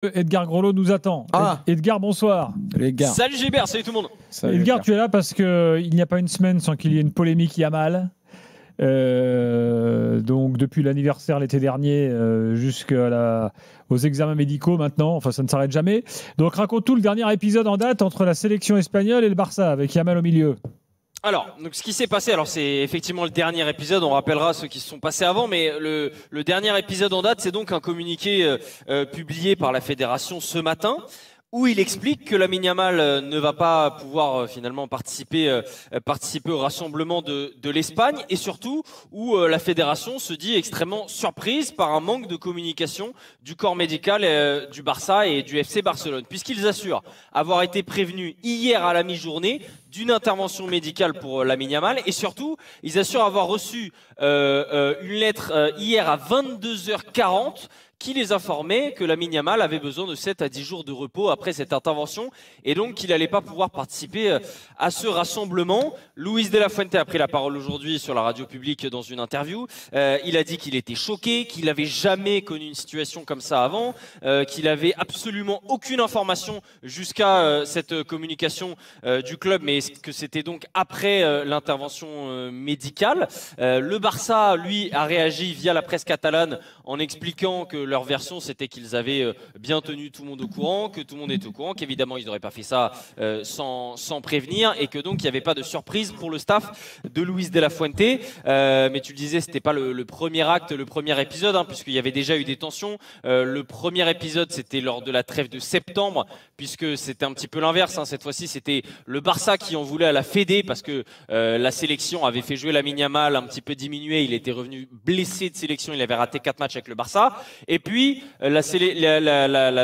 Edgar Grolot nous attend. Edgar, bonsoir. Salut Edgar. Salut Gilbert, salut tout le monde. Salut Edgar, tu es là parce qu'il n'y a pas une semaine sans qu'il y ait une polémique Yamal. Donc depuis l'anniversaire l'été dernier jusqu'aux examens médicaux maintenant, enfin ça ne s'arrête jamais. Donc raconte tout le dernier épisode en date entre la sélection espagnole et le Barça avec Yamal au milieu. Alors, donc ce qui s'est passé, c'est effectivement le dernier épisode, on rappellera ceux qui se sont passés avant, mais le dernier épisode en date, c'est donc un communiqué publié par la fédération ce matin, où il explique que Lamine Yamal ne va pas pouvoir finalement participer au rassemblement de l'Espagne, et surtout où la fédération se dit extrêmement surprise par un manque de communication du corps médical du Barça et du FC Barcelone, puisqu'ils assurent avoir été prévenus hier à la mi-journée d'une intervention médicale pour Lamine Yamal, et surtout ils assurent avoir reçu une lettre hier à 22h40 qui les informait que Lamine Yamal avait besoin de 7 à 10 jours de repos après cette intervention et donc qu'il n'allait pas pouvoir participer à ce rassemblement. Luis de la Fuente a pris la parole aujourd'hui sur la radio publique dans une interview. Il a dit qu'il était choqué, qu'il n'avait jamais connu une situation comme ça avant, qu'il avait absolument aucune information jusqu'à cette communication du club, mais que c'était donc après l'intervention médicale. Le Barça, lui, a réagi via la presse catalane en expliquant que leur version, c'était qu'ils avaient bien tenu tout le monde au courant, que tout le monde est au courant, qu'évidemment, ils n'auraient pas fait ça sans prévenir et que donc, il n'y avait pas de surprise pour le staff de Luis de la Fuente. Mais tu le disais, c'était pas le premier acte, le premier épisode, puisqu'il y avait déjà eu des tensions. Le premier épisode, c'était lors de la trêve de septembre, puisque c'était un petit peu l'inverse. Cette fois-ci, c'était le Barça qui en voulait à la Fédé, parce que la sélection avait fait jouer Lamine Yamal un petit peu diminué. Il était revenu blessé de sélection, il avait raté 4 matchs avec le Barça. Et puis, la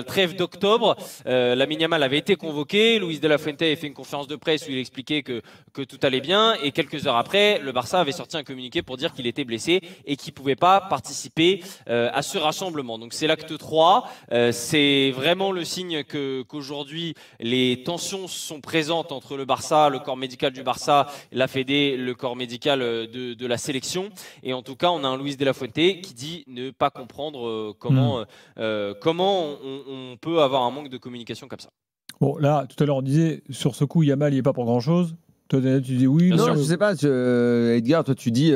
trêve d'octobre, Lamine Yamal avait été convoqué. Luis de la Fuente avait fait une conférence de presse où il expliquait que tout allait bien. Et quelques heures après, le Barça avait sorti un communiqué pour dire qu'il était blessé et qu'il ne pouvait pas participer à ce rassemblement. Donc, c'est l'acte 3. C'est vraiment le signe qu'aujourd'hui, les tensions sont présentes entre le Barça, le corps médical du Barça, la Fédé, le corps médical de la sélection. Et en tout cas, on a un Luis de la Fuente qui dit ne pas comprendre comment on peut avoir un manque de communication comme ça. Bon, là, tout à l'heure, on disait, sur ce coup, Yamal, il n'est pas pour grand-chose. Toi, tu dis oui. Non, je sais pas. Edgar, toi, tu dis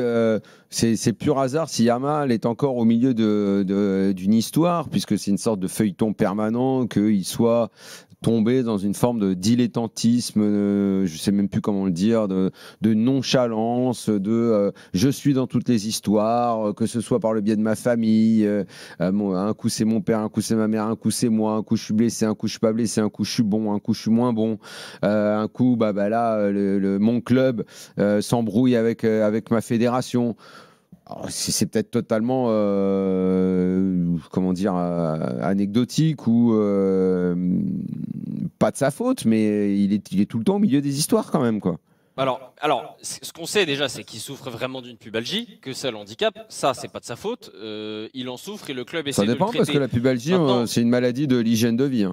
c'est pur hasard si Yamal est encore au milieu d'une histoire, puisque c'est une sorte de feuilleton permanent, qu'il soit tombé dans une forme de dilettantisme, je sais même plus comment le dire, de nonchalance, je suis dans toutes les histoires, que ce soit par le biais de ma famille, un coup c'est mon père, un coup c'est ma mère, un coup c'est moi, un coup je suis blessé, un coup je suis pas blessé, un coup je suis bon, un coup je suis moins bon, un coup là mon club s'embrouille avec ma fédération. C'est peut-être totalement anecdotique ou pas de sa faute, mais il est tout le temps au milieu des histoires quand même, quoi. Alors, ce qu'on sait déjà, c'est qu'il souffre vraiment d'une pubalgie, que c'est handicap. Ça, c'est pas de sa faute. Il en souffre et le club essaie de le traiter. Ça dépend, parce que la pubalgie, c'est une maladie de l'hygiène de vie.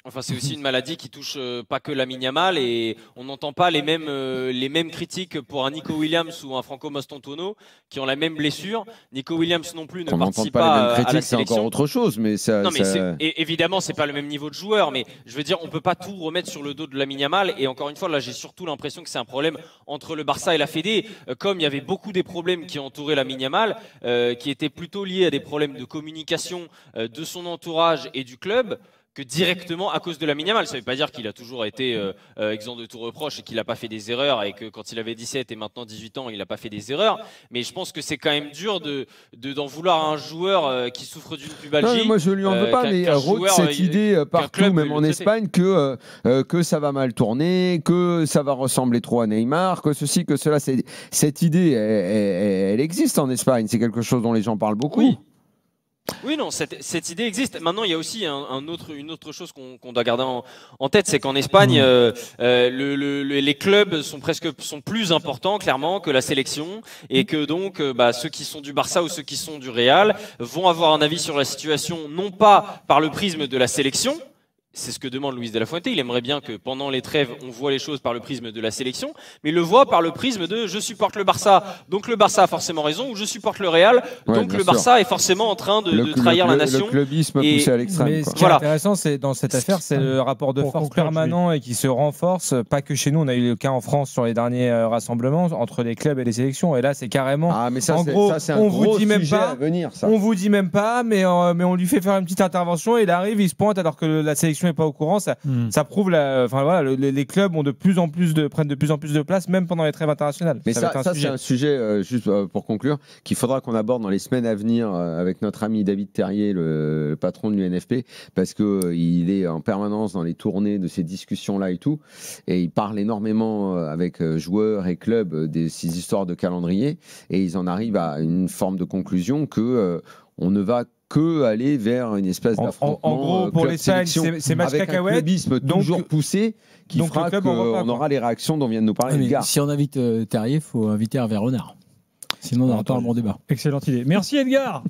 Enfin, c'est aussi une maladie qui touche pas que Lamine Yamal, et on n'entend pas les mêmes critiques pour un Nico Williams ou un Franco Mastantuono qui ont la même blessure. Nico Williams non plus ne participe pas les mêmes critiques, à la sélection. C'est encore autre chose, mais ça. Non, mais évidemment, c'est pas le même niveau de joueur, mais je veux dire, on peut pas tout remettre sur le dos de Lamine Yamal. Et encore une fois, là, j'ai surtout l'impression que c'est un problème entre le Barça et la Fédé. Comme il y avait beaucoup des problèmes qui entouraient Lamine Yamal, qui étaient plutôt liés à des problèmes de communication de son entourage et du club, que directement à cause de Lamine Yamal. Ça ne veut pas dire qu'il a toujours été exempt de tout reproche et qu'il n'a pas fait des erreurs, et que quand il avait 17 et maintenant 18 ans, il n'a pas fait des erreurs. Mais je pense que c'est quand même dur d'en vouloir à un joueur qui souffre d'une pubalgie. Non, moi, je ne lui en veux pas, mais rôde cette idée partout, même en Espagne, que ça va mal tourner, que ça va ressembler trop à Neymar, que ceci, que cela. Cette idée, elle existe en Espagne. C'est quelque chose dont les gens parlent beaucoup. Oui, non, cette idée existe. Maintenant, il y a aussi une autre chose qu'on doit garder en tête, c'est qu'en Espagne, les clubs sont plus importants, clairement, que la sélection, et que donc, ceux qui sont du Barça ou ceux qui sont du Real vont avoir un avis sur la situation, non pas par le prisme de la sélection, c'est ce que demande Luis de la Fuente. Il aimerait bien que pendant les trêves, on voit les choses par le prisme de la sélection, mais il le voit par le prisme de je supporte le Barça, donc le Barça a forcément raison, ou je supporte le Real, donc le Barça est forcément en train de trahir la nation. Le clubisme poussé à l'extrême. Mais ce qui est intéressant, c'est dans cette affaire, c'est le rapport de force permanent et qui se renforce. Pas que chez nous, on a eu le cas en France sur les derniers rassemblements entre les clubs et les sélections. Et là, c'est carrément. Ah, mais ça, en gros, ça, c'est un on gros vous dit même sujet pas. à venir, ça. On vous dit même pas, mais on lui fait faire une petite intervention. Et il arrive, il se pointe alors que la sélection n'est pas au courant. Ça prouve les clubs ont prennent de plus en plus de place, même pendant les trêves internationales. Mais ça c'est un sujet, juste pour conclure, qu'il faudra qu'on aborde dans les semaines à venir avec notre ami David Terrier, le patron de l'UNFP, parce qu'il est en permanence dans les tournées de ces discussions-là et tout, et il parle énormément avec joueurs et clubs de ces histoires de calendrier, et ils en arrivent à une forme de conclusion que on ne va que aller vers une espèce d'affrontement. En gros, pour l'Espagne, c'est match avec cacahuète. Un clubisme toujours poussé qui donc fera qu'on aura les réactions dont vient de nous parler Edgar. Si on invite Terrier, il faut inviter Hervé Renard. Sinon, on n'aura pas un bon débat. Excellente idée. Merci Edgar.